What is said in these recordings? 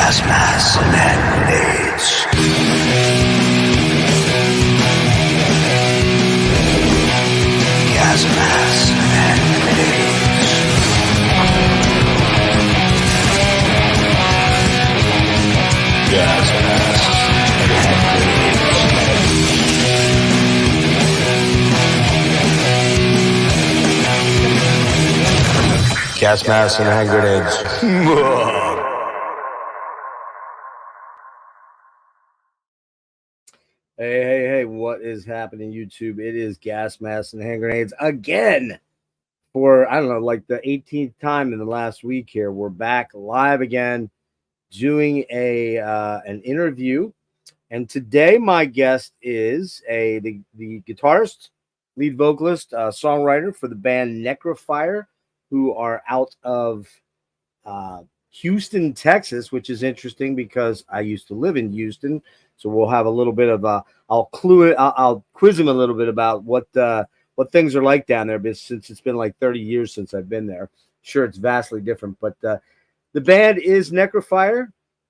gas masks and hand grenades. Gas masks and hand grenades. Gas masks and hand grenades. Gas masks and hand grenades. Hey, what is happening, YouTube? It is gas masks and hand grenades again for, I don't know, like the 18th time in the last week here. We're back live again doing an interview. And today my guest is the guitarist, lead vocalist, songwriter for the band Necrofier, who are out of Houston, Texas, which is interesting because I used to live in Houston. So we'll have a little bit of I'll quiz him a little bit about what things are like down there, but since it's been like 30 years since I've been there. Sure, it's vastly different, but the band is Necrofier.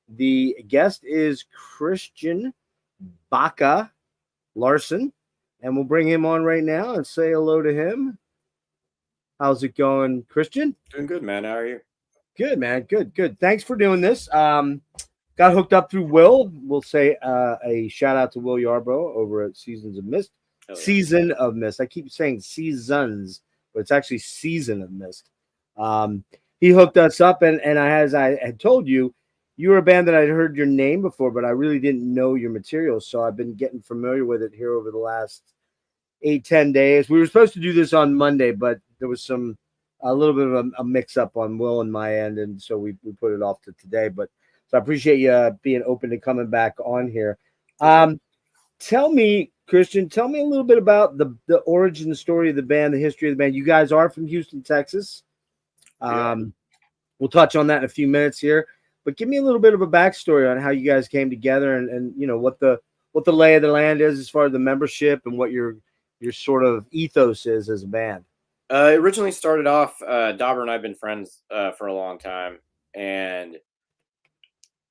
The guest is Christian Bakka Larson, and we'll bring him on right now and say hello to him. How's it going, Christian? Doing good, man. How are you? Good, man. Good. Thanks for doing this. Got hooked up through Will. We'll say a shout out to Will Yarbrough over at Seasons of Mist. Oh, yeah. Season of Mist. I keep saying seasons, but it's actually Season of Mist. He hooked us up, and as I had told you, you were a band that I'd heard your name before, but I really didn't know your material. So I've been getting familiar with it here over the last 8-10 days. We were supposed to do this on Monday, but there was a little bit of a mix up on Will and my end, and so we put it off to today. But so I appreciate you being open to coming back on here. Tell me, Christian, a little bit about the origin story of the band, the history of the band. You guys are from Houston, Texas. We'll touch on that in a few minutes here, but give me a little bit of a backstory on how you guys came together and you know what the lay of the land is as far as the membership and what your sort of ethos is as a band. It originally started off, Dauber and I have been friends for a long time, and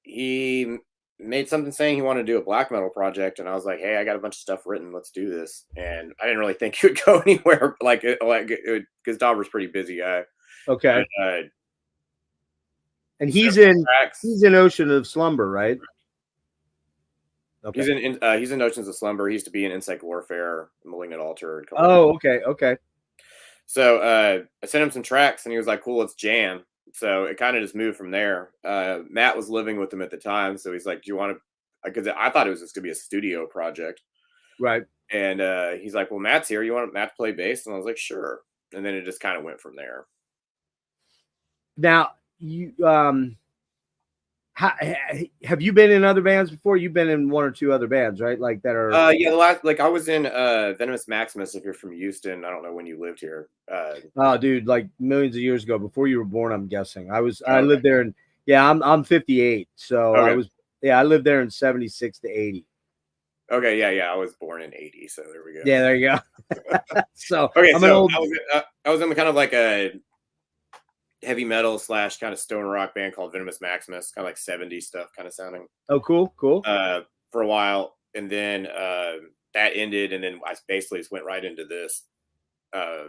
he made something saying he wanted to do a black metal project, and I was like, hey, I got a bunch of stuff written, let's do this. And I didn't really think he would go anywhere because Dauber's a pretty busy guy. Okay. But, and he's in Ocean of Slumber, right? Okay. He's in Oceans of Slumber. He used to be in Insect Warfare, Malignant Altar. Okay. So I sent him some tracks, and he was like, cool, let's jam. So it kind of just moved from there. Matt was living with him at the time, so he's like, do you want to, because I thought it was just going to be a studio project. Right. And he's like, well, Matt's here. You want Matt to play bass? And I was like, sure. And then it just kind of went from there. Now, you have you been in other bands before? You've been in one or two other bands, right? Like that are the last, like I was in Venomous Maximus. If you're from Houston, I don't know when you lived here. Oh, dude, like millions of years ago, before you were born, I'm guessing. I lived there, and I'm 58, so okay. I lived there in 76 to 80. Okay, yeah, I was born in 80, so there we go. Yeah, there you go. So okay, I was in kind of like a heavy metal / kind of stoner rock band called Venomous Maximus, kind of like 70s stuff kind of sounding. Oh, cool. For a while, and then that ended, and then I basically just went right into this. I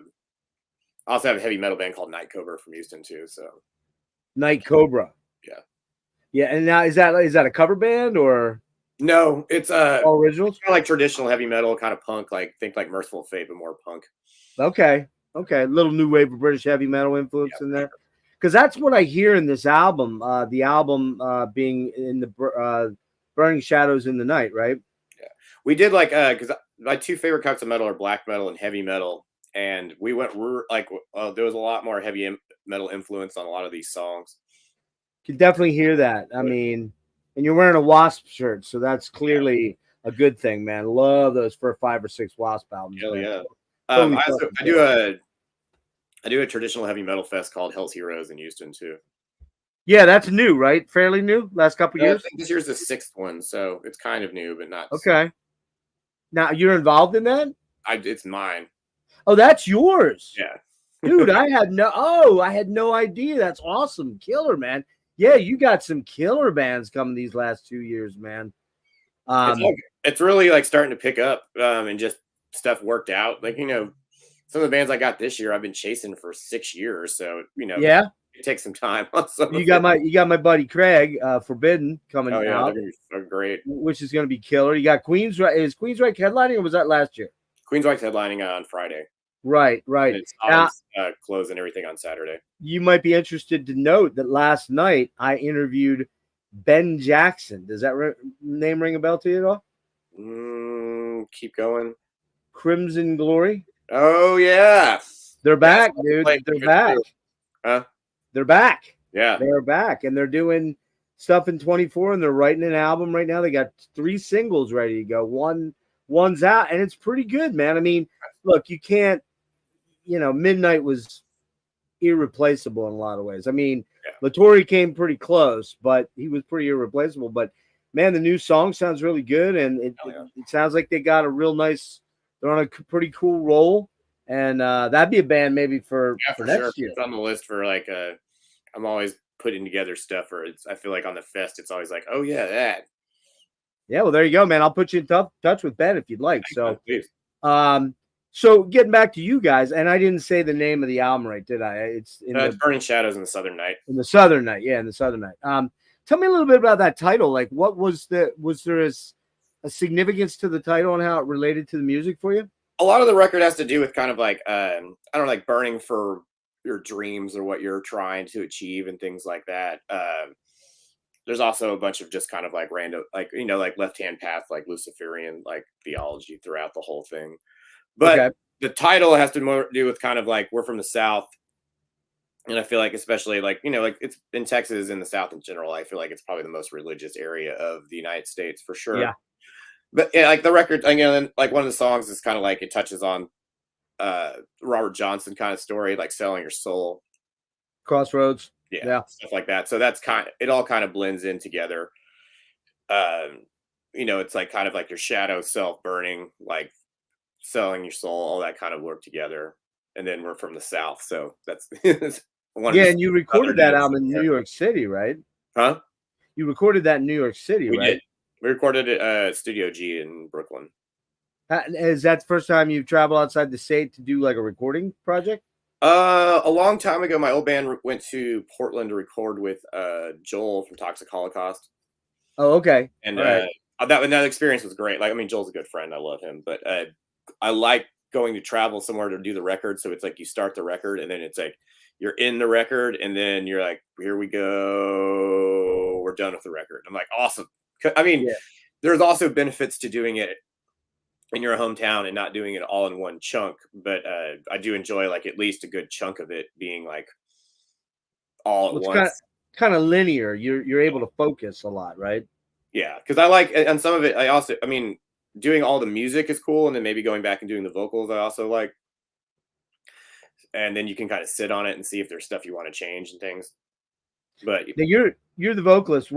also have a heavy metal band called Night Cobra from Houston too. So Night Cobra. Yeah. And now is that a cover band or no? It's all originals. Kind of like traditional heavy metal, kind of punk, like think like Merciful Fate, but more punk. Okay. A little new wave of British heavy metal influence in there. Because that's what I hear in this album. The album being in the Burning Shadows in the Night, right? Yeah, we did like because my two favorite types of metal are black metal and heavy metal, and we're like there was a lot more heavy metal influence on a lot of these songs. You can definitely hear that. I mean, and you're wearing a Wasp shirt, so that's clearly a good thing, man. Love those for 5 or 6 Wasp albums. Hell man. Yeah. I do a traditional heavy metal fest called Hell's Heroes in Houston too. Yeah, that's new, right? Fairly new. Last couple years. I think this year's the 6th one, so it's kind of new, but not. Okay. Now you're involved in that? It's mine. Oh, that's yours. Yeah. Dude, I had no idea. That's awesome. Killer, man. Yeah, you got some killer bands coming these last 2 years, man. It's really like starting to pick up, and just stuff worked out. Like, some of the bands I got this year, I've been chasing for 6 years. So, Yeah, it takes some time on some you of got it. my buddy Craig, Forbidden Oh coming yeah, they're out, gonna be great. which is going to be killer. You got Queensryche. Is Queensryche headlining, or was that last year? Queensryche's headlining on Friday, Right, and right. then Solemn's closing everything on Saturday. You might be interested to note that last night I interviewed Ben Jackson. Does that name ring a bell to you at all? Keep going. Crimson Glory. Oh yeah, They're back, Playing dude. They're good back. too. Huh? They're back. Yeah. They're back, and they're doing stuff in 24, and they're writing an album right now. They got 3 singles ready to go. One's out, and it's pretty good, man. I mean, look, you can't, Midnight was irreplaceable in a lot of ways. I mean, Yeah. Latore came pretty close, but he was pretty irreplaceable. But man, the new song sounds really good, and it sounds like they got a real nice. They're on a pretty cool roll, and that'd be a band maybe for next year. It's on the list for like I'm always putting together stuff, or I feel like on the fest, it's always like, oh yeah, that. Yeah, well, there you go, man. I'll put you in touch with Ben if you'd like. So, please. So getting back to you guys, and I didn't say the name of the album right, did I? It's Burning Shadows in the Southern Night. In the Southern Night, yeah, in the Southern Night. Tell me a little bit about that title. Like, what was there a significance to the title and how it related to the music for you? A lot of the record has to do with kind of like I don't know, like burning for your dreams or what you're trying to achieve and things like that. There's also a bunch of just kind of like random, like like left hand path, like Luciferian, like theology throughout the whole thing. But the title has to more do with kind of like we're from the South. And I feel like, especially like, like it's in Texas, in the South in general, I feel like it's probably the most religious area of the United States for sure. Yeah. But yeah, like the record, and like one of the songs is kind of like it touches on Robert Johnson kind of story, like selling your soul. Crossroads. Yeah. Stuff like that. So that's it all kind of blends in together. It's like kind of like your shadow self burning, like selling your soul, all that kind of work together. And then we're from the South, so that's and you recorded that album in New York City, right? Huh? You recorded that in New York City, we right? Did. We recorded it at Studio G in Brooklyn. Is that the first time you've traveled outside the state to do like a recording project? A long time ago, my old band went to Portland to record with Joel from Toxic Holocaust. Oh, okay. And that experience was great. Like, I mean, Joel's a good friend. I love him, but I like going to travel somewhere to do the record. So it's like you start the record, and then it's like you're in the record, and then you're like, here we go, we're done with the record. I'm like, awesome. I mean, there's also benefits to doing it in your hometown and not doing it all in one chunk, but I do enjoy like at least a good chunk of it being like all at once. Kind of linear. You're able to focus a lot, right? Yeah, because I like, and some of it I mean, doing all the music is cool, and then maybe going back and doing the vocals I also like, and then you can kind of sit on it and see if there's stuff you want to change and things. But now you're the vocalist.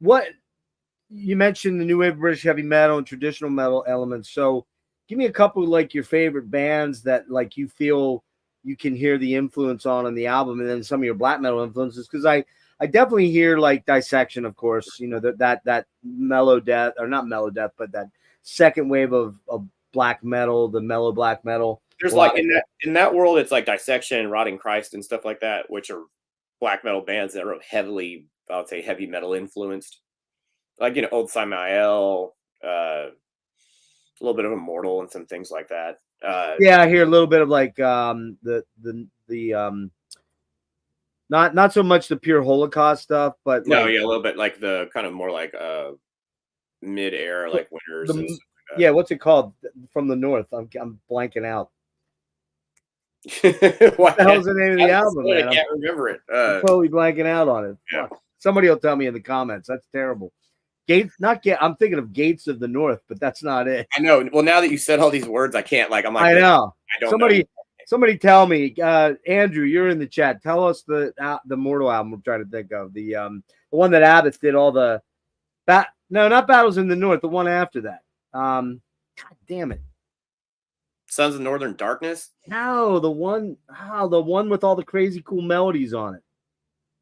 What you mentioned the new wave of British heavy metal and traditional metal elements. So give me a couple like your favorite bands that like you feel you can hear the influence on the album, and then some of your black metal influences. Because I definitely hear like Dissection, of course, that mellow death, or not mellow death, but that second wave of black metal, the mellow black metal. There's like in that world, it's like Dissection, Rotting Christ, and stuff like that, which are black metal bands that are heavily, I would say, heavy metal influenced. Like, Old Samael, a little bit of Immortal and some things like that. I hear a little bit of like the not so much the pure Holocaust stuff, but a little bit like the kind of more like mid-air, like Winters. And stuff like that. Yeah, what's it called from the north? I'm blanking out. What the hell's the name of the album? Man? I can't remember it. I'm totally blanking out on it. Yeah. Somebody will tell me in the comments. That's terrible. I'm thinking of Gates of the North, but that's not it. I know. Well, now that you said all these words, I can't. Like, I'm like, I know. I don't know. Somebody tell me. Andrew, you're in the chat. Tell us the Mortal album I'm trying to think of. The one that Abbott did all the no, not Battles in the North. The one after that. God damn it. Sons of Northern Darkness? No, the one with all the crazy cool melodies on it.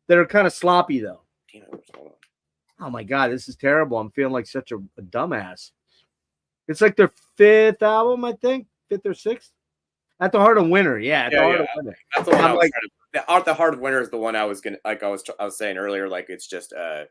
that are kind of sloppy though. Damn it, what's going on? Oh my god, this is terrible. I'm feeling like such a dumbass. It's like their 5th album, I think, 5th or 6th. At the Heart of Winter, yeah. At the Heart of Winter. That's the one I'm I was like, trying to. The Heart of Winter is the one I was gonna like. I was saying earlier, like it's just a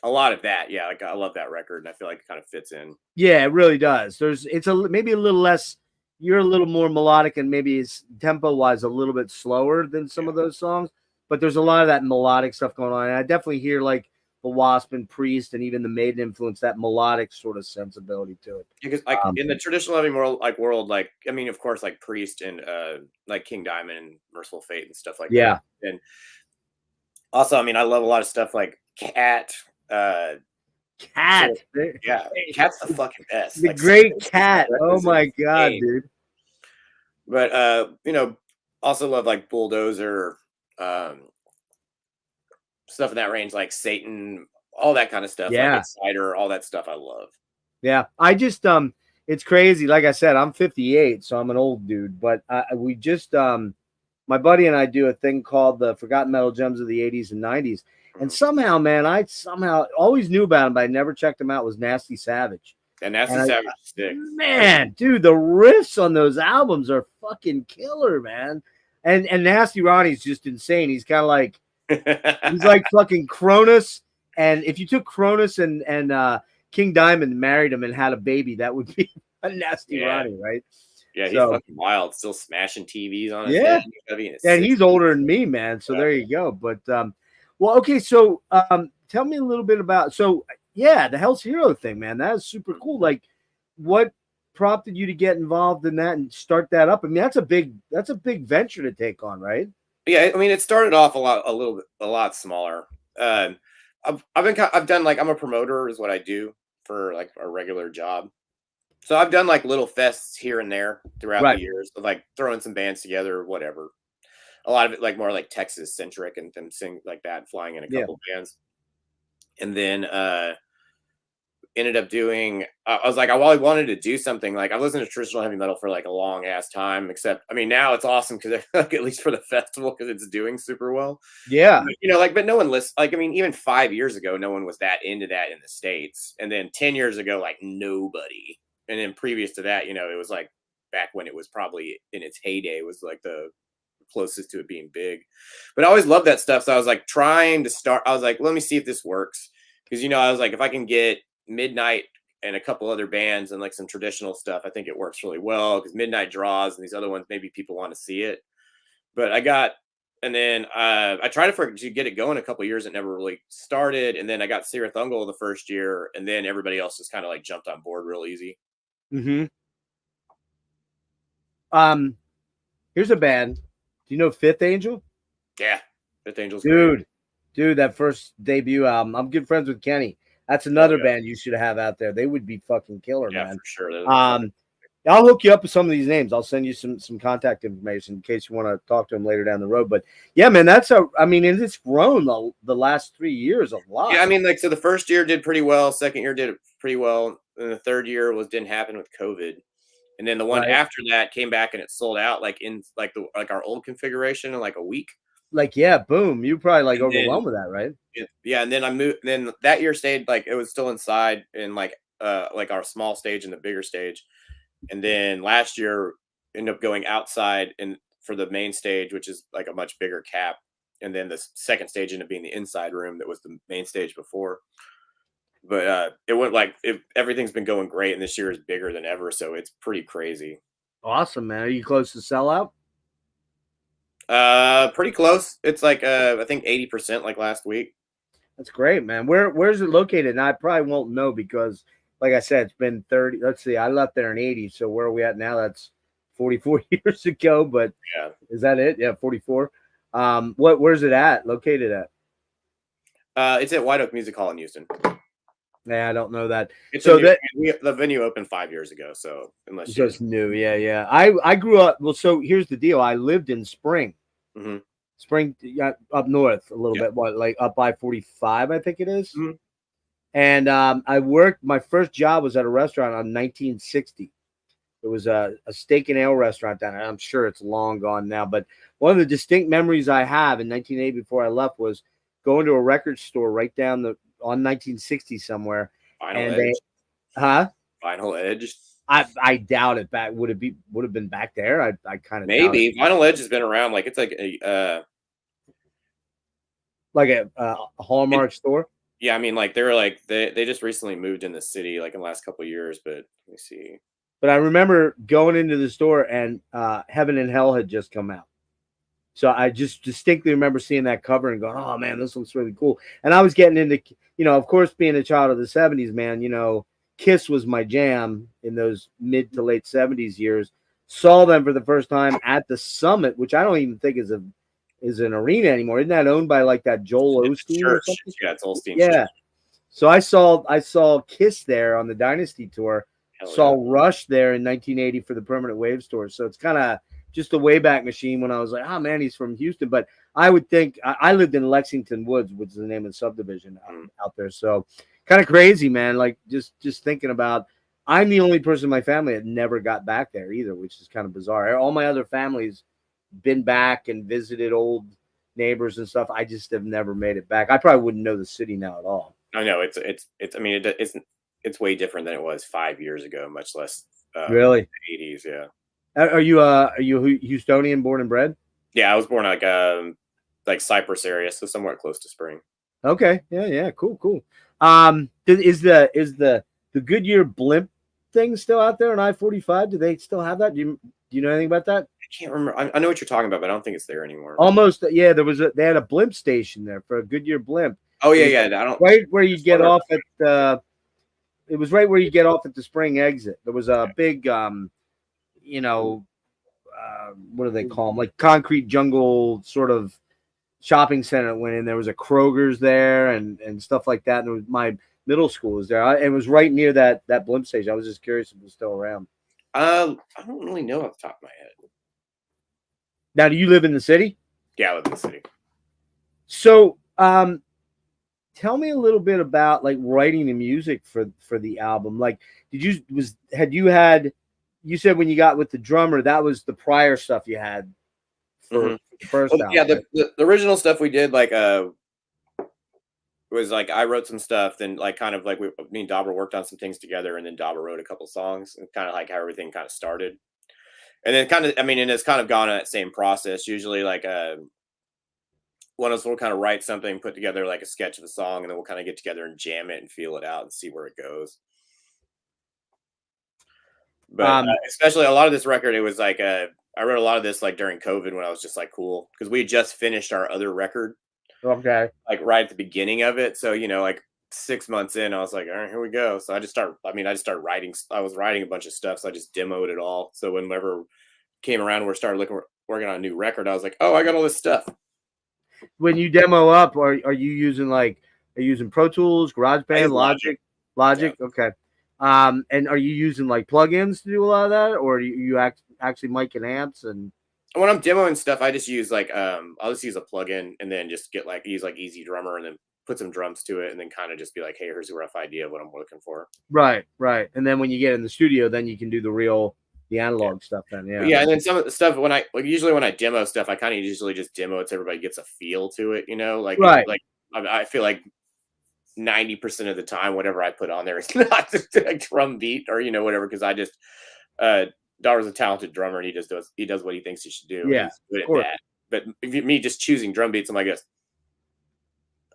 lot of that. Yeah, like I love that record, and I feel like it kind of fits in. yeah, it really does. It's maybe a little less. You're a little more melodic, and maybe it's tempo wise a little bit slower than some of those songs. But there's a lot of that melodic stuff going on, and I definitely hear like the Wasp and Priest and even the Maiden influence, that melodic sort of sensibility to it. Because like in the traditional heavy world, like I mean, of course, like Priest and like King Diamond and Merciful Fate and stuff like that. And also, I mean, I love a lot of stuff like Cat. Cat, yeah, Cat's the fucking best. The like, great Cat. Oh my god, dude. But you know, also love like Bulldozer. Stuff in that range, like Satan, all that kind of stuff. Yeah, like Insider, all that stuff I love. Yeah, I just it's crazy. Like I said, I'm 58, so I'm an old dude. But we just my buddy and I do a thing called the Forgotten Metal Gems of the 80s and 90s. And somehow, man, I somehow always knew about him, but I never checked him out. Was Nasty Savage. And Nasty Savage is sick. Man, dude, the riffs on those albums are fucking killer, man. And Nasty Ronnie's just insane. He's kind of like he's like fucking Cronus. And if you took Cronus and King Diamond, married him and had a baby, that would be a Nasty Ronnie, right? Yeah, he's fucking wild. Still smashing TVs on his head. And he's older than me, man. So there you go. But well, okay. So tell me a little bit about the Hell's Hero thing, man. That is super cool. Like, what prompted you to get involved in that and start that up? I mean, that's a big venture to take on, right? Yeah, I mean, it started off a lot smaller. I've done like, I'm a promoter is what I do for like a regular job. So I've done like little fests here and there throughout the years of like throwing some bands together, whatever. A lot of it like more like Texas centric and them sing like that, flying in a couple bands. And then ended up doing, I was like, I wanted to do something. Like I've listened to traditional heavy metal for like a long ass time, except, I mean, now it's awesome because like, at least for the festival, because it's doing super well. Yeah. But, you know, like, but no one listens. Like, I mean, even 5 years ago, no one was that into that in the States. And then 10 years ago, like nobody. And then previous to that, you know, it was like back when it was probably in its heyday, was like the closest to it being big. But I always loved that stuff. So I was like trying to start, I was like, let me see if this works. Because, you know, I was like, if I can get Midnight and a couple other bands and like some traditional stuff, I think it works really well, because Midnight draws and these other ones, maybe people want to see it. But I tried to get it going a couple years. It never really started. And then I got Sira Thungal the first year, and then everybody else just kind of like jumped on board real easy. Mm-hmm. Here's a band. Do you know Fifth Angel? Yeah, Fifth Angel's dude, that first debut album. I'm good friends with Kenny. That's another band you should have out there. They would be fucking killer, man. For sure. I'll hook you up with some of these names. I'll send you some contact information in case you want to talk to them later down the road. But yeah, man, it's grown the last 3 years a lot. Yeah, I mean, like, so the first year did pretty well. Second year did pretty well. And the third year didn't happen with COVID. And then the one after that came back and it sold out like in like our old configuration in like a week. Like, yeah, boom. You probably like overwhelmed with that, right? Yeah. And then I moved. Then that year stayed like, it was still inside in like our small stage and the bigger stage. And then last year ended up going outside for the main stage, which is like a much bigger cap. And then the second stage ended up being the inside room that was the main stage before. But it went like everything's been going great, and this year is bigger than ever, so it's pretty crazy. Awesome, man. Are you close to sellout? Pretty close. It's like I think 80% like last week. That's great, man. Where's it located? And I probably won't know because, like I said, it's been 30. Let's see, I left there in 80. So where are we at now? That's 44 years ago. But yeah, is that it? Yeah, 44. Where's it located at? It's at White Oak Music Hall in Houston. Yeah, I don't know that. The venue opened 5 years ago, so unless it's new, yeah. I grew up. Well, so here's the deal. I lived in Spring, Spring up north a little bit, like up by 45, I think it is. Mm-hmm. And I worked. My first job was at a restaurant on 1960. It was a steak and ale restaurant down there. I'm sure it's long gone now, but one of the distinct memories I have in 1980 before I left was going to a record store right down on 1960 somewhere, Vinyl and Edge. Vinyl Edge. I doubt it. Would have been back there? I kind of Maybe Vinyl Edge has been around. Like it's like a Hallmark store. Yeah, I mean, like they just recently moved in the city, like in the last couple of years. But let me see. But I remember going into the store and Heaven and Hell had just come out. So I just distinctly remember seeing that cover and going, "Oh man, this looks really cool." And I was getting into, of course, being a child of the '70s, man. Kiss was my jam in those mid to late '70s years. Saw them for the first time at the Summit, which I don't even think is an arena anymore. Isn't that owned by like that Joel Osteen or something? Yeah, it's Osteen. Yeah. So I saw Kiss there on the Dynasty tour. Saw Rush there in 1980 for the Permanent Wave tour. So it's kind of just a Wayback Machine when I was like, oh man, he's from Houston. But I would think I lived in Lexington Woods, which is the name of the subdivision out there. So kind of crazy, man. Like just thinking about, I'm the only person in my family that never got back there either, which is kind of bizarre. All my other families been back and visited old neighbors and stuff. I just have never made it back. I probably wouldn't know the city now at all. I know it's. I mean, it's way different than it was 5 years ago. Much less really 80s. Yeah. Are you Houstonian, born and bred? Yeah, I was born like Cypress area, so somewhat close to Spring. Okay, yeah, cool. Is the Goodyear blimp thing still out there on I-45? Do they still have that? Do you know anything about that? I can't remember. I know what you're talking about, but I don't think it's there anymore. Almost, yeah. They had a blimp station there for a Goodyear blimp. Oh yeah. I don't. Right where you get off at. It was right where you get off at the Spring exit. There was a big, what do they call them? Like concrete jungle sort of shopping center that went in. There was a Kroger's there and stuff like that. And it was my middle school was there. It was right near that blimp station. I was just curious if it was still around. I don't really know off the top of my head. Now, do you live in the city? Yeah, I live in the city. So, tell me a little bit about like writing the music for the album. Like, you said when you got with the drummer, that was the prior stuff you had for the first album. Yeah, the original stuff we did was like I wrote some stuff, then like kind of like me and Dauber worked on some things together, and then Dauber wrote a couple songs, and kind of like how everything kind of started. And then and it's kind of gone in that same process. Usually like one of us will kind of write something, put together like a sketch of a song, and then we'll kind of get together and jam it and feel it out and see where it goes. But especially a lot of this record, it was like I wrote a lot of this like during COVID when I was just like cool because we had just finished our other record. Okay. Like right at the beginning of it. So, like 6 months in, I was like, all right, here we go. So I just started writing. I was writing a bunch of stuff. So I just demoed it all. So whenever came around, we started working on a new record, I was like, oh, I got all this stuff. When you demo up, are you using Pro Tools, GarageBand, Logic? Yeah. Okay. And are you using like plugins to do a lot of that, or do you actually mic and amps? And when I'm demoing stuff, I just use I'll just use a plugin and then just use Easy Drummer and then put some drums to it and then kind of just be like, hey, here's a rough idea of what I'm looking for. Right. And then when you get in the studio, then you can do the analog stuff then. Yeah. Yeah. And then some of the stuff usually when I demo stuff, I kind of usually just demo it so everybody gets a feel to it, right. I feel like 90% of the time, whatever I put on there is not a drum beat or, whatever. Cause I just, Dauber's a talented drummer and he does what he thinks he should do. Yeah. He's good at that. But me just choosing drum beats, I'm like,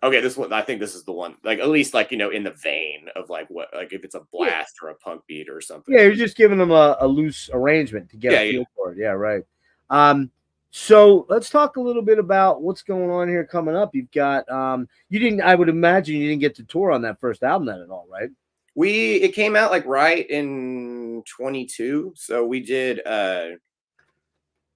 okay, this one, I think this is the one, like, at least like, in the vein of like what, like if it's a blast or a punk beat or something. Yeah. You're just giving them a loose arrangement to get a feel for it. Yeah. Right. So let's talk a little bit about what's going on here coming up. You've got, I would imagine you didn't get to tour on that first album then at all, right? It came out like right in 22. So we did,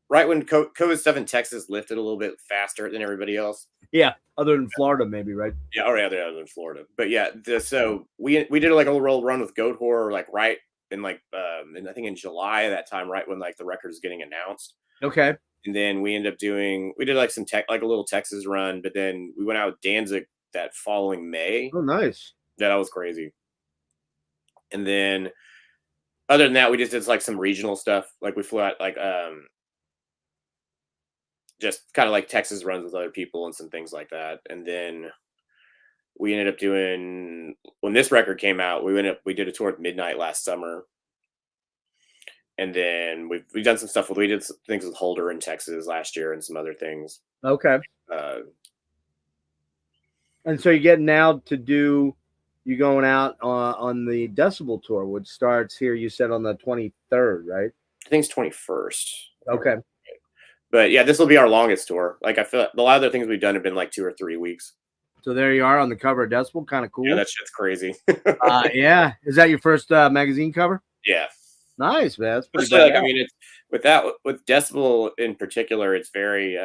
right when COVID stuff in Texas lifted a little bit faster than everybody else. Yeah. Other than Florida, maybe, right? Yeah. Or other than Florida. But yeah, so we did like a little run with Goat Horror, like right in like, I think in July of that time, right when like the record is getting announced. Okay. And then we did like some like a little Texas run, but then we went out with Danzig that following May. Oh, nice. Yeah, that was crazy. And then other than that, we just did like some regional stuff. Like we flew out just kind of like Texas runs with other people and some things like that. And then we ended up doing, when this record came out, we did a tour at Midnight last summer. And then we've done some stuff we did some things with Hulder in Texas last year and some other things. Okay. Uh, And so you're getting now to do, you're going out on the Decibel tour, which starts here, you said on the 23rd, right? I think it's 21st. Okay. But yeah, this will be our longest tour. Like I feel like a lot of the things we've done have been like 2 or 3 weeks. So there you are on the cover of Decibel. Kind of cool. Yeah, that shit's crazy. Yeah. Is that your first magazine cover? Yeah. Nice, man. That's pretty Especially, like, badass. I mean, with Decibel in particular, it's very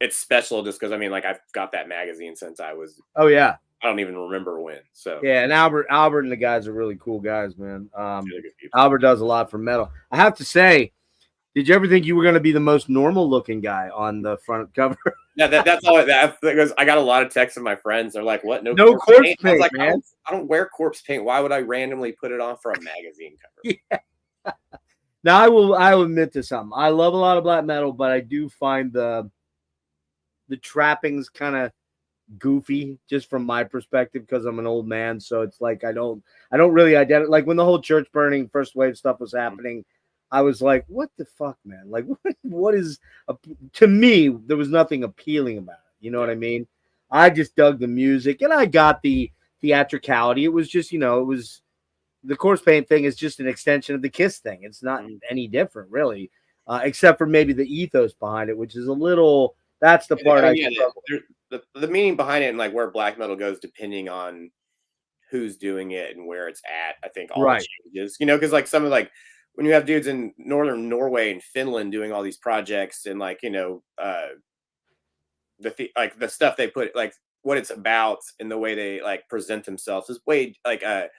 it's special just because I mean, like I've got that magazine since I Oh yeah. don't even remember when. So Yeah, and Albert and the guys are really cool guys, man. really good people. Albert does a lot for metal. I have to say, did you ever think you were going to be the most normal looking guy on the front cover? Yeah, that's all. Because I got a lot of texts from my friends. They're like, "What? No corpse paint?" I was paint, like, man. I don't wear corpse paint. Why would I randomly put it on for a magazine cover? Yeah. Now I will admit to something. I love a lot of black metal, but I do find the trappings kind of goofy just from my perspective because I'm an old man. So it's like I don't really identify. Like when the whole church burning first wave stuff was happening, I was like, what the fuck, man? Like what is to me, there was nothing appealing about it. You know what I mean? I just dug the music and I got the theatricality. It was just, it was the corpse paint thing is just an extension of the Kiss thing. It's not any different really, except for maybe the ethos behind it, which is a little, that's the part the meaning behind it and like where black metal goes depending on who's doing it and where it's at, I think all changes, because like some of like when you have dudes in northern Norway and Finland doing all these projects and like like the stuff they put, like what it's about and the way they like present themselves is way like I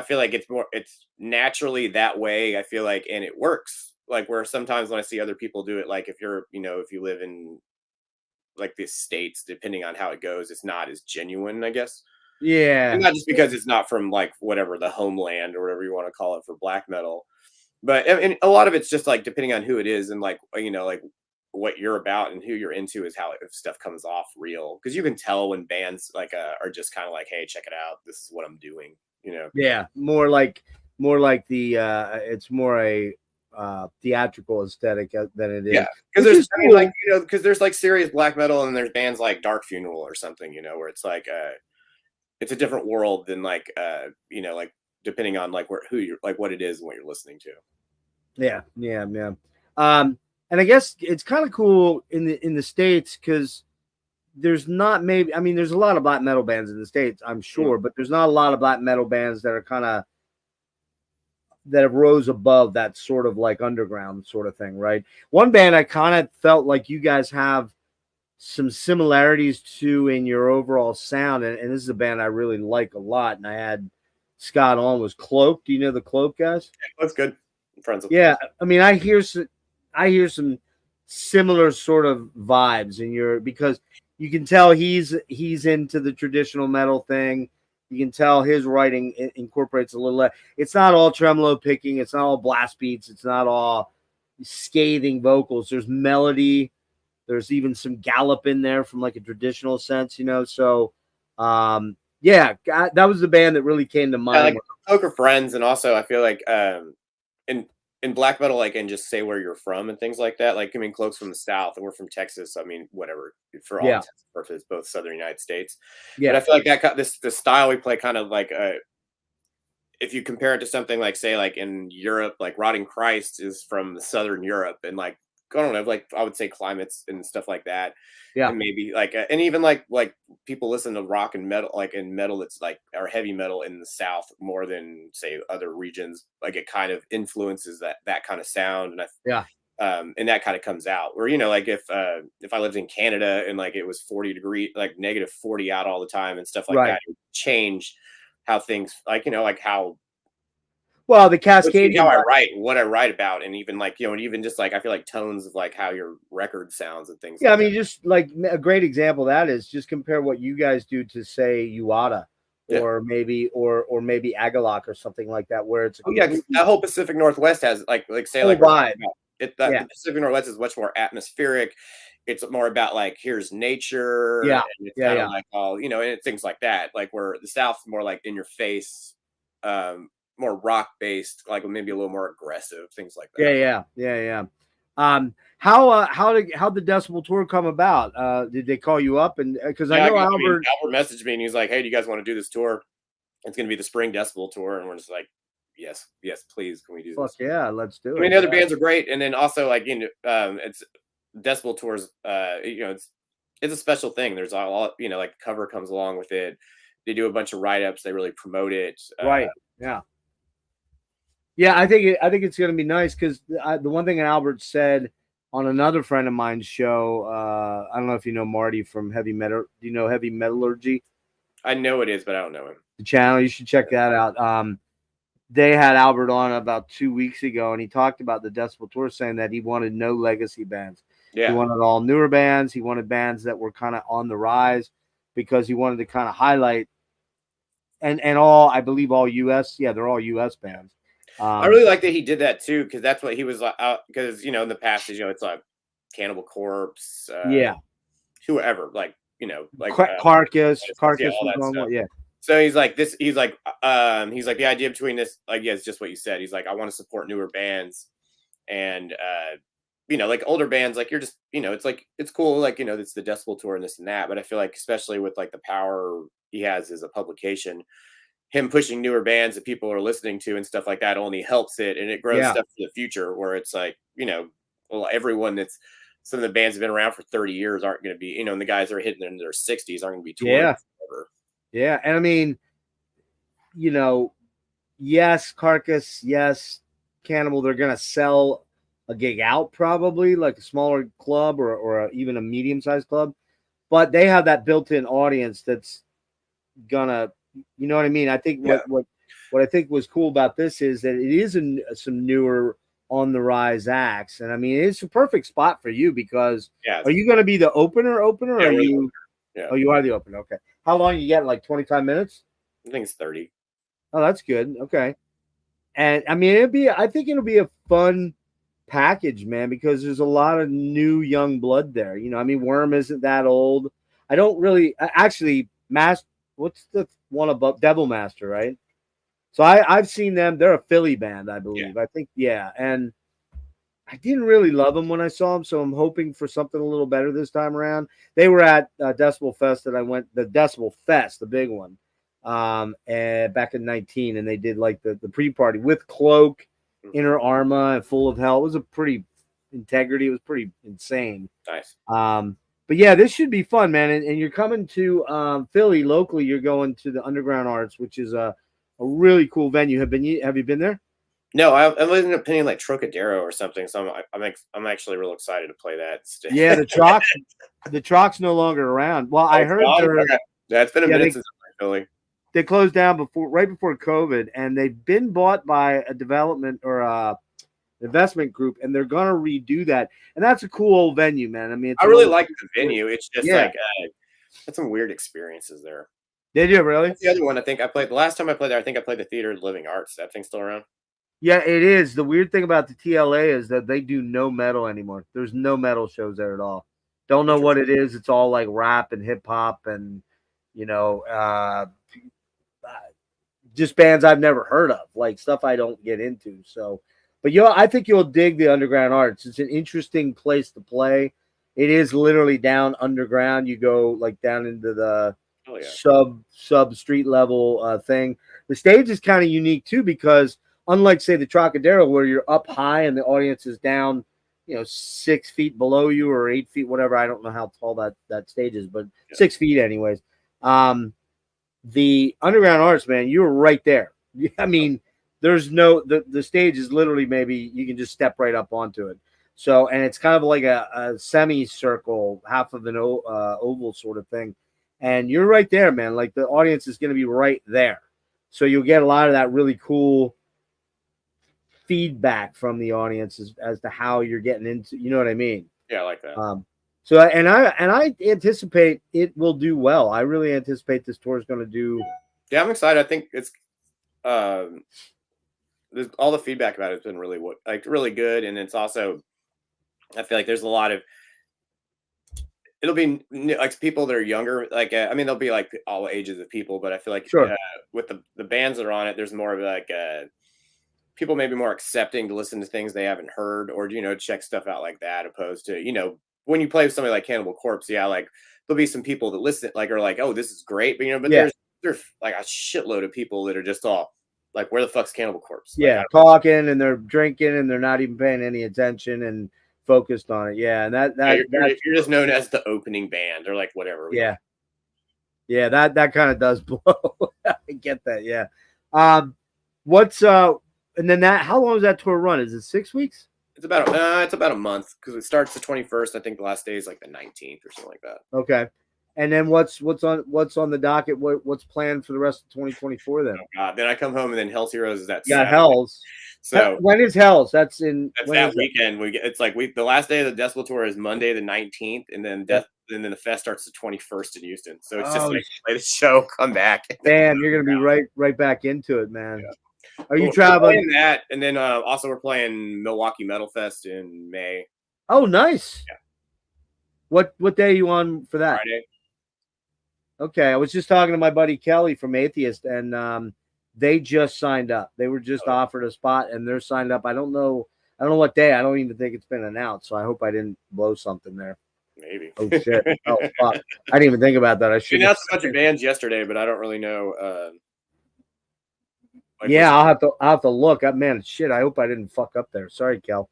feel like it's naturally that way, I feel like, and it works. Like where sometimes when I see other people do it, like if you're if you live in like the States, depending on how it goes, it's not as genuine, I guess. Yeah. And not just because it's not from like whatever the homeland or whatever you want to call it for black metal, but and a lot of it's just like depending on who it is and like like what you're about and who you're into is how if stuff comes off real, because you can tell when bands like are just kind of like, hey, check it out, this is what I'm doing, Yeah, more like the it's more a theatrical aesthetic than it is. Yeah, because there's like because there's like serious black metal and there's bands like Dark Funeral or something, where it's like it's a different world than like like depending on like who you're like what it is and what you're listening to. Yeah. And I guess it's kind of cool in the States because there's not there's a lot of black metal bands in the States, I'm sure, but there's not a lot of black metal bands that are kind of that have rose above that sort of like underground sort of thing, right? One band I kind of felt like you guys have some similarities to in your overall sound, and this is a band I really like a lot, and I had Scott on, was Cloak. Do you know the Cloak guys? Yeah, that's good. Friends with yeah, I mean, I hear some similar sort of vibes in your, because you can tell he's into the traditional metal thing. You can tell his writing incorporates a little. It's not all tremolo picking. It's not all blast beats. It's not all scathing vocals. There's melody. There's even some gallop in there from like a traditional sense, So, yeah, that was the band that really came to mind. Yeah, like Poker Friends, and also I feel like in black metal, like, and just say where you're from and things like that. Like, I mean, Cloak's from the South, and we're from Texas. I mean, whatever, for all intents and purposes, both Southern United States. Yeah, but I feel like the style we play kind of like if you compare it to something like, say, like in Europe, like Rotting Christ is from Southern Europe, and like I don't know, like I would say climates and stuff like that. Yeah, and maybe like and even like people listen to rock and metal, like in metal, it's like or heavy metal in the South more than say other regions. Like it kind of influences that kind of sound, and and that kind of comes out. Where like if I lived in Canada and like it was 40 degree, like negative 40 out all the time and stuff like that, it would change how things like like how. Well, the cascade, how I write, what I write about, and even like and even just like I feel like tones of like how your record sounds and things. Yeah, like I mean, just like a great example of that is just compare what you guys do to say Uada, or maybe maybe Agalok or something like that, where it's that whole Pacific Northwest has like say like vibe. The Pacific Northwest is much more atmospheric. It's more about like here's nature, Yeah. and it's kind of like all and things like that. Like where the South's more like in your face, more rock based, like maybe a little more aggressive, things like that. Yeah. How'd the Decibel tour come about? Did they call you up? And because I know Albert messaged me and he's like, "Hey, do you guys want to do this tour? It's going to be the spring Decibel tour," and we're just like, "Yes, please, can we do this?" Yeah, let's do it. I mean, the other bands are great, and then also like it's Decibel tours. It's a special thing. There's a lot, like cover comes along with it. They do a bunch of write ups. They really promote it. Right. Yeah. Yeah, I think it's going to be nice because the one thing Albert said on another friend of mine's show, I don't know if you know Marty from Heavy Metal. Do you know Heavy Metallurgy? I know it is, but I don't know him. The channel, you should check that out. They had Albert on about 2 weeks ago, and he talked about the Decibel tour, saying that he wanted no legacy bands. Yeah. He wanted all newer bands. He wanted bands that were kind of on the rise because he wanted to kind of highlight and all, I believe, all U.S. Yeah, they're all U.S. bands. I really like that he did that too, because that's what he was like. Because in the past, it's like Cannibal Corpse, whoever, like Carcass, all that stuff. Yeah. So he's like the idea between this, like, it's just what you said. He's like, I want to support newer bands, and like older bands, like you're just, it's like it's cool, like it's the Decibel tour and this and that. But I feel like, especially with like the power he has as a publication, him pushing newer bands that people are listening to and stuff like that only helps it, and it grows stuff for the future. Where it's like, everyone that's some of the bands have been around for 30 years aren't going to be, and the guys that are hitting in their 60s aren't going to be touring forever. Yeah, and I mean, yes, Carcass, yes, Cannibal, they're going to sell a gig out probably, like a smaller club or even a medium-sized club, but they have that built-in audience that's gonna, you know what I mean? I think what I think was cool about this is that it is some newer on the rise acts, and I mean it's a perfect spot for you because are you going to be the opener? Or are you? Yeah. Oh, you are the opener. Okay. How long you get? Like 25 minutes? I think it's 30. Oh, that's good. Okay. And I mean, I think it'll be a fun package, man, because there's a lot of new young blood there. I mean, Worm isn't that old. I don't really actually what's the one above Devil Master, right? So I've seen them. They're a Philly band, I believe. Yeah. I think, and I didn't really love them when I saw them, so I'm hoping for something a little better this time around. They were at Decibel Fest that I went, the Decibel Fest, the big one, and back in 2019, and they did like the pre-party with Cloak, Inner Arma, and Full of Hell. It was a pretty integrity. It was pretty insane. Nice. But yeah, this should be fun, man. And you're coming to Philly locally. You're going to the Underground Arts, which is a really cool venue. Have you been there? No, I was in an opinion like Trocadero or something. So I'm actually real excited to play that. Yeah, the Troc's no longer around. Well, I heard it's been a minute since I played Philly. They closed down right before COVID, and they've been bought by a development or a investment group, and they're gonna redo that. And that's a cool old venue, man. I mean, I really like the venue. It's just like had some weird experiences there. Did you really? That's the other one I think I played. The last time I played there, I think I played the Theater of Living Arts. That thing's still around? Yeah, it is. The weird thing about the TLA is that they do no metal anymore. There's no metal shows there at all. Don't know what it is. It's all like rap and hip hop and just bands I've never heard of, like stuff I don't get into. So, but I think you'll dig the Underground Arts. It's an interesting place to play. It is literally down underground. You go like down into the sub street level thing. The stage is kind of unique too, because unlike say the Trocadero where you're up high and the audience is down, 6 feet below you or 8 feet, whatever. I don't know how tall that stage is, but 6 feet anyways. The Underground Arts, man, you were right there. I mean, there's the stage is literally maybe you can just step right up onto it. So, and it's kind of like a semicircle, half of an oval sort of thing. And you're right there, man. Like the audience is going to be right there. So you'll get a lot of that really cool feedback from the audience as to how you're getting into, you know what I mean? Yeah, I like that. So, and I anticipate it will do well. I really anticipate this tour is going to do. Yeah, I'm excited. I think it's, all the feedback about it has been really good, and it's also I feel like there's a lot of it'll be like people that are younger, like I mean there'll be like all ages of people, but I feel like Sure. with the bands that are on it, there's more of like people may be more accepting to listen to things they haven't heard or check stuff out like that, opposed to when you play with somebody like Cannibal Corpse, yeah, like there'll be some people that listen like are like, oh, this is great, but Yeah. there's like a shitload of people that are just all like, where the fuck's Cannibal Corpse? Yeah, Like, talking and they're drinking and they're not even paying any attention and focused on it. Yeah, and you're just known as the opening band or like whatever. Yeah. Yeah, that kind of does blow. I get that. Yeah. What's and then how long does that tour run? Is it 6 weeks? It's about a month because it starts the 21st. I think the last day is like the 19th or something like that. Okay. And then what's on the docket? What's planned for the rest of 2024 then? Oh God. Then I come home and then Hell's Heroes is that You got Saturday. Hell's. So when is Hell's? That's that weekend. It's like the last day of the Decibel tour is Monday the 19th, and then and then the fest starts the 21st in Houston. So it's just like play the show, come back. Damn, you're gonna be right back into it, man. Yeah. Are you traveling that? And then also we're playing Milwaukee Metal Fest in May. Oh, nice. Yeah. What day are you on for that? Friday. Okay, I was just talking to my buddy Kelly from Atheist, and they just signed up. They were just offered a spot, and they're signed up. I don't know what day. I don't even think it's been announced. So I hope I didn't blow something there. Maybe. Oh shit! Oh fuck! I didn't even think about that. I should. We announced a bunch of bands yesterday, but I don't really know. Yeah, I'll have to look. Man, shit! I hope I didn't fuck up there. Sorry, Kel.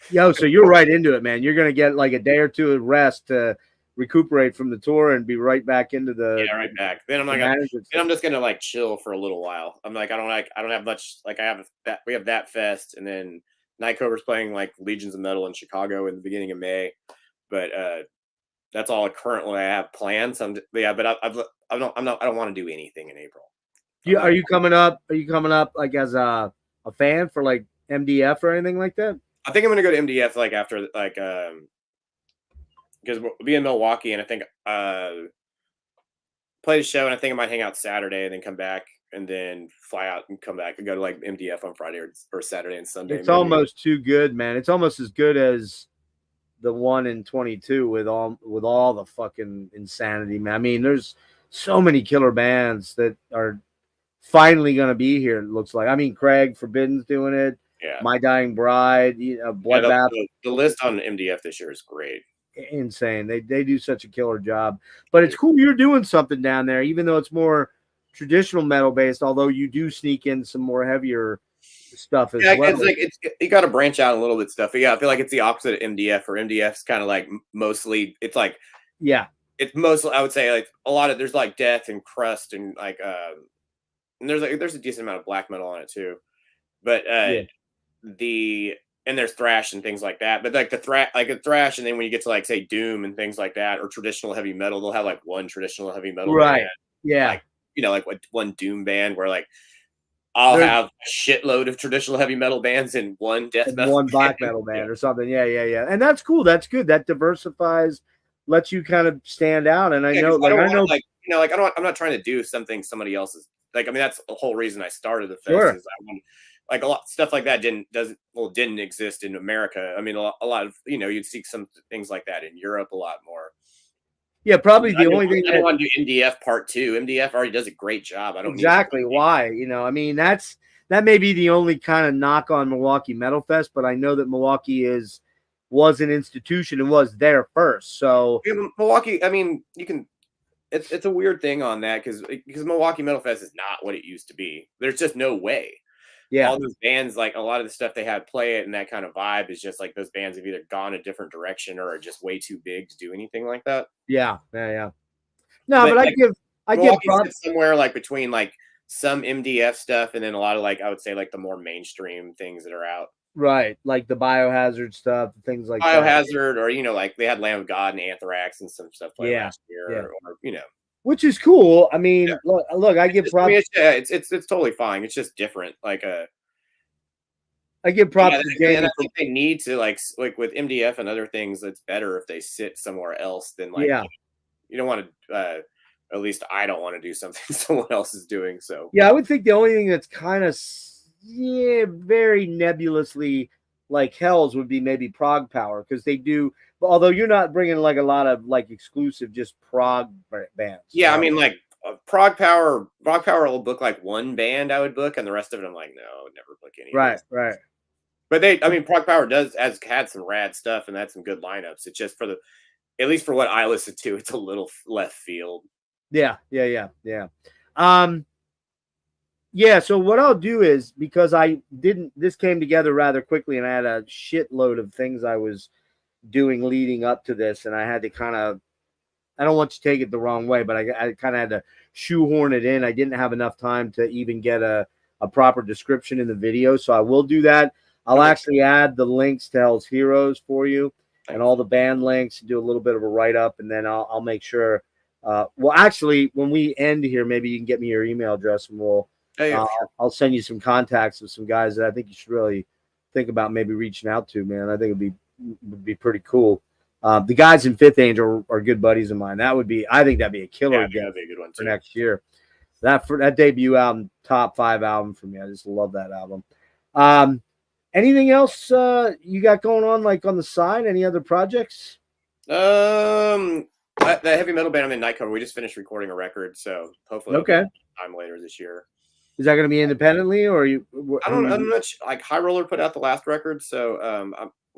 Yo, so you're right into it, man. You're gonna get like a day or two of rest to recuperate from the tour and be right back into the right back. Then I'm just gonna like chill for a little while. I'm like I don't have much. Like we have that fest, and then Night Cobra's playing like Legions of Metal in Chicago in the beginning of May, but that's all currently I have planned. So but I don't want to do anything in April. Are you coming up? Are you coming up like as a fan for like MDF or anything like that? I think I'm gonna go to MDF like after like because we'll be in Milwaukee, and I think play the show, and I think I might hang out Saturday and then come back and then fly out and come back and go to like MDF on Friday or Saturday and Sunday. It's almost too good, man. It's almost as good as the one in 22 with all the fucking insanity, man. I mean, there's so many killer bands that are finally gonna be here. It looks like. I mean, Craig Forbidden's doing it. Yeah. My Dying Bride. Bloodbath. The list on MDF this year is great. Insane. They do such a killer job. But it's cool you're doing something down there, even though it's more traditional metal based. Although you do sneak in some more heavier stuff as well. It's like you got to branch out a little bit stuff. But yeah, I feel like it's the opposite of MDF. Or MDF's kind of like mostly. It's like it's mostly. I would say like a lot of there's like death and crust and like and there's a decent amount of black metal on it too, but and there's thrash and things like that. But like the thrash, and then when you get to like say doom and things like that, or traditional heavy metal, they'll have like one traditional heavy metal band. Yeah. Like like one doom band where like I'll have a shitload of traditional heavy metal bands in one death metal, one black metal band or something. Yeah. And that's cool. That's good. That diversifies, lets you kind of stand out. And I know, I'm not trying to do something somebody else is like. I mean, that's the whole reason I started the fest. Is I want, like a lot stuff like that didn't exist in America. I mean, a lot of you'd see some things like that in Europe a lot more. Yeah, probably the only thing I don't want to do MDF Part 2. MDF already does a great job. I don't exactly why. I mean, that may be the only kind of knock on Milwaukee Metal Fest, but I know that Milwaukee was an institution and was there first. So Milwaukee, I mean, you can. It's a weird thing on that because Milwaukee Metal Fest is not what it used to be. There's just no way. Yeah, all those bands, like a lot of the stuff they had play it and that kind of vibe is just like those bands have either gone a different direction or are just way too big to do anything like that. Yeah. No, but like, I give props somewhere like between like some MDF stuff and then a lot of like I would say like the more mainstream things that are out. Right, like the Biohazard stuff, things like Biohazard, or like they had Lamb of God and Anthrax and some stuff like last year, or which is cool. I mean, look, I give props. It's totally fine. It's just different. Like I give props to James. I think they need to like with MDF and other things. It's better if they sit somewhere else than like you don't want to. at least I don't want to do something someone else is doing. So Yeah, I would think the only thing that's kind of very nebulously like Hell's would be maybe Prog Power, because they do. Although you're not bringing like a lot of like exclusive just prog bands. yeah, I mean, like Prog Power will book like one band I would book, and the rest of it I'm like, no, I would never book any. Right, of those. right. But I mean, Prog Power has had some rad stuff and had some good lineups. It's just at least for what I listen to, it's a little left field. Yeah. Yeah, so what I'll do is, because this came together rather quickly and I had a shitload of things I was doing leading up to this, and I had to kind of, I don't want you to take it the wrong way, but I kind of had to shoehorn it in. I didn't have enough time to even get a proper description in the video, so I will do that. I'll actually add the links to Hell's Heroes for you and all the band links, do a little bit of a write-up, and then I'll make sure. Well, actually, when we end here, maybe you can get me your email address, and I'll send you some contacts of some guys that I think you should really think about maybe reaching out to, man. I think would be pretty cool. The guys in Fifth Angel are good buddies of mine. I think that'd be a killer That'd be a good one for next year. That debut album, top 5 album for me. I just love that album. Anything else you got going on, like on the side? Any other projects? The heavy metal band I'm in, Nightcover, we just finished recording a record, so hopefully time later this year. Is that going to be independently, or you? I'm not like High Roller put out the last record, so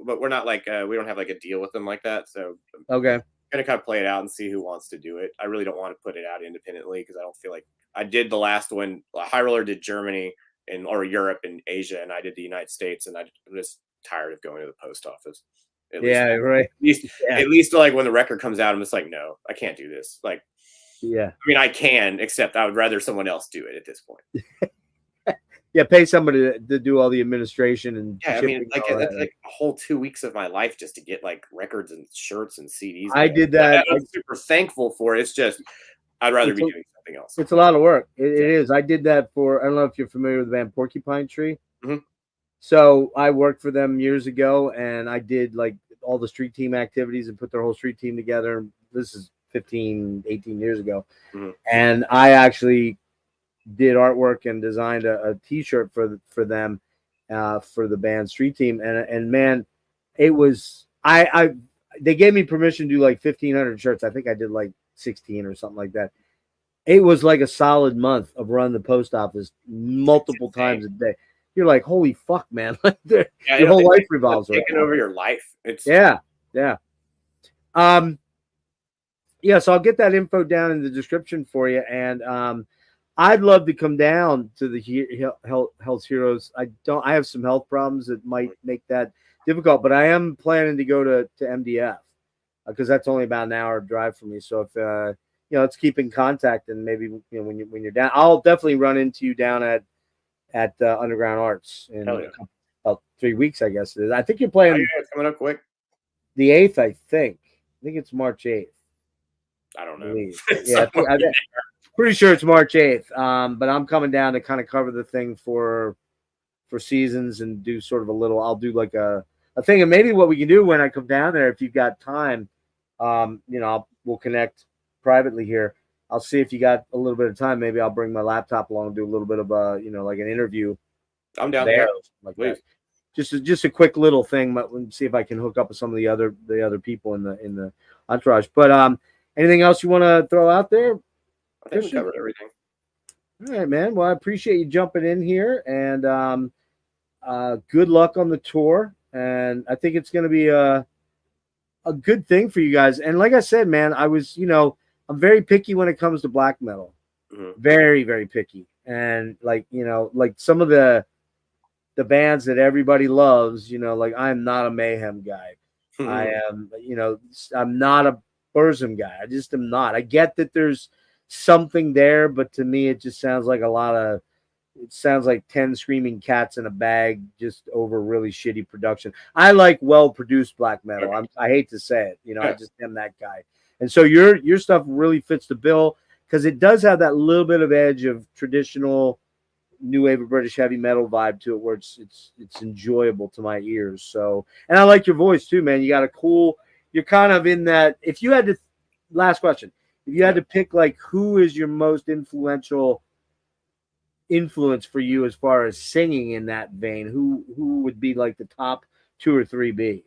but we're not like we don't have like a deal with them like that, so okay, I'm gonna kind of play it out and see who wants to do it. I really don't want to put it out independently because I don't feel like I did the last one. High Roller did Germany or Europe and Asia, and I did the United States, and I'm just tired of going to the post office. At least like when the record comes out, I'm just like, no, I can't do this. Like, yeah, I mean, I can, except I would rather someone else do it at this point. Yeah, pay somebody to do all the administration and I mean, like that's like a whole 2 weeks of my life just to get like records and shirts and CDs. I did that. I'm super thankful for it. It's just I'd rather be doing something else. It's a lot of work. It is. I did that for, I don't know if you're familiar with the band Porcupine Tree. Mm-hmm. So I worked for them years ago, and I did like all the street team activities and put their whole street team together. This is 15, 18 years ago. Mm-hmm. And I actually did artwork and designed a t-shirt for them for the band street team. And man, it was, they gave me permission to do like 1,500 shirts. I think I did like 16 or something like that. It was like a solid month of running the post office multiple times a day. You're like, holy fuck, man! Like your whole life revolves around taking over your life. It's yeah. So I'll get that info down in the description for you, and I'd love to come down to the Hell's Heroes. I have some health problems that might make that difficult, but I am planning to go to MDF because that's only about an hour drive for me. So if let's keep in contact, and maybe when you're down, I'll definitely run into you down at Underground Arts in about 3 weeks, I guess it is. I think you're playing. It's coming up quick. The 8th, I think it's March 8th. I don't know. Yeah, I'm pretty sure it's March 8th. But I'm coming down to kind of cover the thing for seasons and do sort of I'll do like a thing. And maybe what we can do when I come down there, if you've got time, we'll connect privately here. I'll see if you got a little bit of time. Maybe I'll bring my laptop along and do a little bit of like an interview. I'm down there. Like that. Just a quick little thing, but we'll see if I can hook up with some of the other people in the entourage. But anything else you want to throw out there? I think we covered everything. All right, man. Well, I appreciate you jumping in here, and good luck on the tour. And I think it's going to be a good thing for you guys. And like I said, man, I'm very picky when it comes to black metal. Mm-hmm. Very, very picky. And like some of the bands that everybody loves, like I'm not a Mayhem guy. Mm-hmm. I am, I'm not a Burzum guy. I just am not. I get that there's something there, but to me, it just sounds like it sounds like 10 screaming cats in a bag just over really shitty production. I like well-produced black metal. I hate to say it. I just am that guy. And so your stuff really fits the bill because it does have that little bit of edge of traditional new wave of British heavy metal vibe to it, where it's enjoyable to my ears. So, and I like your voice too, man. You got you're kind of in that. Last question, If you had to pick, like, who is your most influence for you as far as singing in that vein, who would be like the top 2 or 3 be?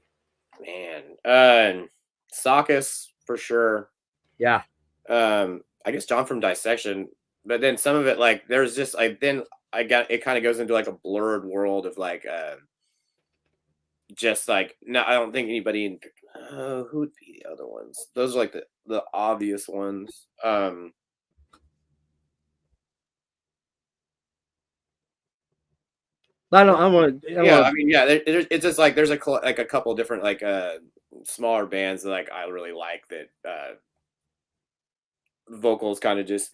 Man, Sakis for sure. Yeah. I guess John from Dissection, but then some of it, like, there's just like then I got it kind of goes into like a blurred world of like just like no, I don't think anybody in who would be the other ones. Those are like the obvious ones. I don't. I want to. Yeah, I mean, yeah, it's just like there's like a couple different like smaller bands that like I really like that vocals kind of just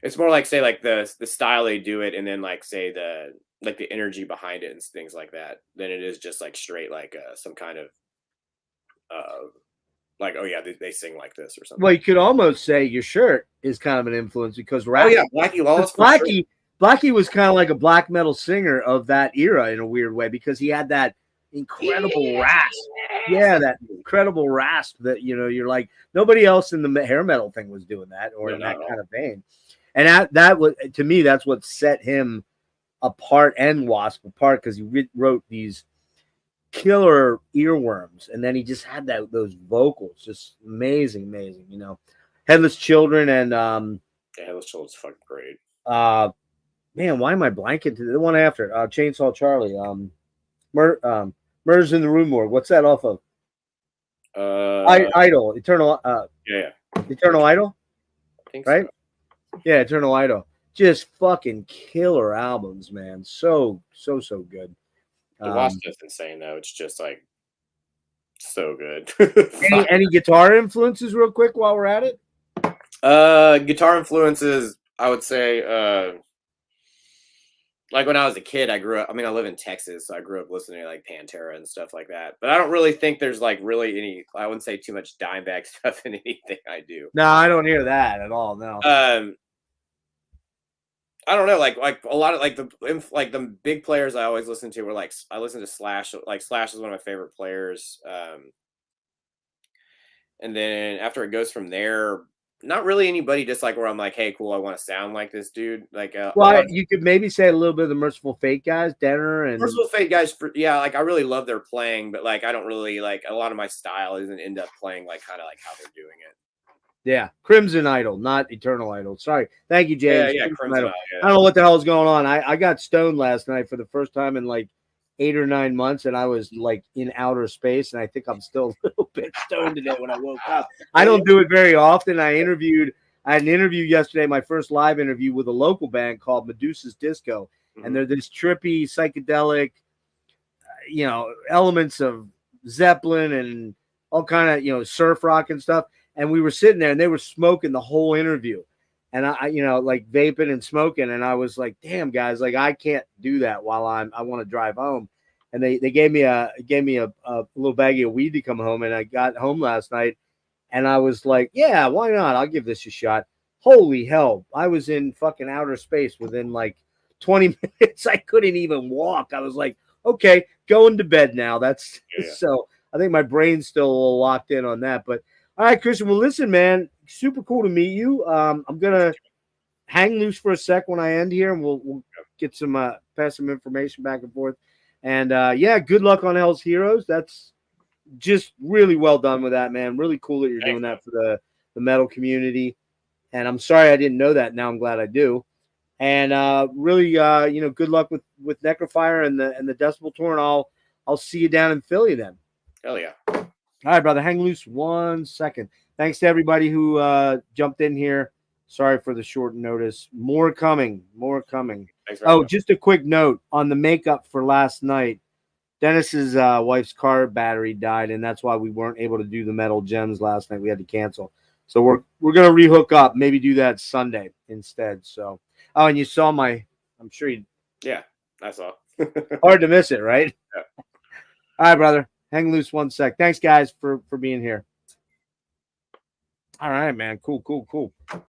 it's more like say like the style they do it and then like say the like the energy behind it and things like that than it is just like straight like some kind of uh like, oh yeah, they sing like this or something. Well, you could almost say your shirt is kind of an influence because Oh yeah, Blackie Lawless for sure. Blackie was kind of like a black metal singer of that era in a weird way because he had that incredible rasp. Yeah, that incredible rasp that, you know, you're like, nobody else in the hair metal thing was doing that or in that kind of vein. And that was, to me, that's what set him apart and Wasp apart because he wrote these killer earworms, and then he just had those vocals, just amazing, you know. Headless Children and Headless Children's fucking great. Man, why am I blanking to the one after Chainsaw Charlie? Murders in the Rue Morgue. What's that off of? Idol, Eternal. Eternal Idol. I think right? So. Yeah, Eternal Idol. Just fucking killer albums, man. So good. The Wasp is insane though. It's just like so good. any guitar influences real quick while we're at it? Guitar influences, I would say like when I was a kid, I live in Texas, so I grew up listening to like Pantera and stuff like that. But I don't really think there's like really any, I wouldn't say too much Dimebag stuff in anything I do. No, I don't hear that at all. No. I don't know, like a lot of like the big players I always listen to were like I listen to Slash. Like Slash is one of my favorite players. And then after it goes from there, not really anybody just like where I'm like, hey, cool, I want to sound like this dude. Like, well, you could maybe say a little bit of the Merciful Fate guys, Denner and Merciful Fate guys. Yeah, like I really love their playing, but like I don't really like a lot of my style isn't end up playing like kind of like how they're doing it. Yeah, Crimson Idol, not Eternal Idol. Sorry. Thank you, James. Yeah, Crimson Idol. Yeah. I don't know what the hell is going on. I got stoned last night for the first time in like 8 or 9 months, and I was like in outer space, and I think I'm still a little bit stoned today when I woke up. I don't do it very often. I had an interview yesterday, my first live interview with a local band called Medusa's Disco, and they're this trippy, psychedelic, you know, elements of Zeppelin and all kind of, you know, surf rock and stuff. And we were sitting there and they were smoking the whole interview. And I, you know, like vaping and smoking. And I was like, damn guys, like I can't do that while I want to drive home. And they gave me a little baggie of weed to come home. And I got home last night and I was like, yeah, why not? I'll give this a shot. Holy hell. I was in fucking outer space within like 20 minutes. I couldn't even walk. I was like, okay, going to bed now. That's So I think my brain's still a little locked in on that. But all right, Christian. Well, listen, man, super cool to meet you. I'm gonna hang loose for a sec when I end here, and we'll get some pass some information back and forth. And yeah, good luck on Hell's Heroes. That's just really well done with that, man. Really cool that you're doing that for the metal community. And I'm sorry I didn't know that. Now I'm glad I do. And really, you know, good luck with Necrofier and the Decibel Tour. And I'll see you down in Philly then. Hell yeah. All right, brother. Hang loose 1 second. Thanks to everybody who jumped in here. Sorry for the short notice. More coming. Just a quick note on the makeup for last night. Dennis's wife's car battery died, and that's why we weren't able to do the Metal Gems last night. We had to cancel. So we're gonna rehook up. Maybe do that Sunday instead. So and you saw I'm sure you. Yeah, I saw. Hard to miss it, right? Yeah. All right, brother. Hang loose 1 sec. Thanks, guys, for being here. All right, man. Cool.